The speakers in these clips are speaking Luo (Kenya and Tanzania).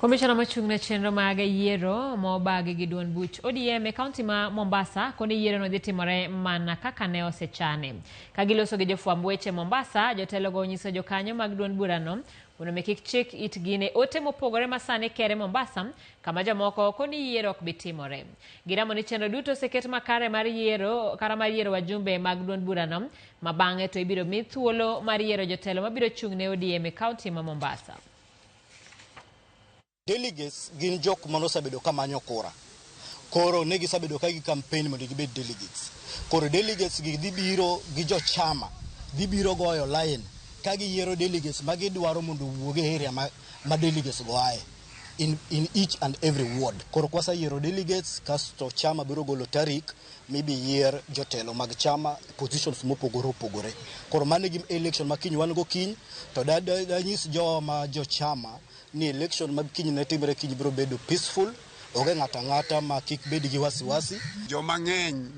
Commissioner machung'ne chenro mag yiero mobagi gi duond buch ODM e kaunti ma Mombasa koni yiero no dhi timore mana kaka ne osechane. Ka giloso gi jofwamb weche Mombasa, jotelogo onyiso jokanyo mag duond burano mondo mi kik chik itgi ne ote mopogore masani kere Mombasa kama jomoko koni yiero ok bi timore. Giramo ni chenro duto oseket makare mar yiero wajumbe mag duond burano ma bang'e to ibiro mi thuolo mar yiero jotelo mabiro chung'ne ODM e kaunti ma Mombasa. Delegates gin jok manosabedo kamanyo kura. Koro ne gisabedo ka gi campaign mondo gibed delegates. Koro delegates gi dhi biro gi jo chama, dhi biro goyo line ka giyiero delegates ma gidwaro mondo wuoge area ma delegates go ae in each and every ward. Koro kwasa yiero delegates kasto chama biro golo tarik maybe yier jotelo mag chama positions mopogore opogore. Koro mane gi election ma kiny wan go kiny to da nyis jo chama ni election mag kiny ne timre kiny biro bedo peaceful, oge ng'ata ma kik bed gi wasiwasi. Jo mang'eny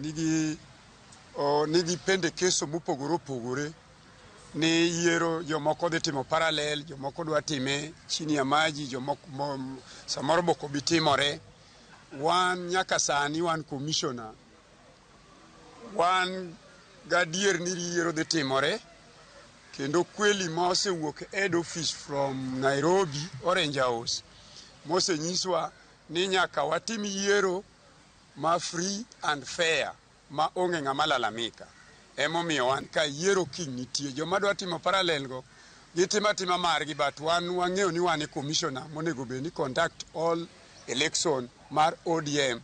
nigi pende keso mopogore opogore ni yiero jomoko dhi timo parallel, jomoko dwa time chini ya maji, jomoko samoro boko bitimore. Wan nyaka sani wan commissioner, wan gadier ni yiero dhi timore kendo kweli mose wuok head office from Nairobi, Orange House, mose nyiswa ni nyaka watim yiero ma free and fair ma onge ng'ama lalamika. Emomiyo wan ka yiero kiny nitie. Joma dwa timo parallel go gitima margi, but wan wang'eyo ni wan e commissioner monego bed ni conduct all election mar ODM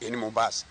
in Mombasa.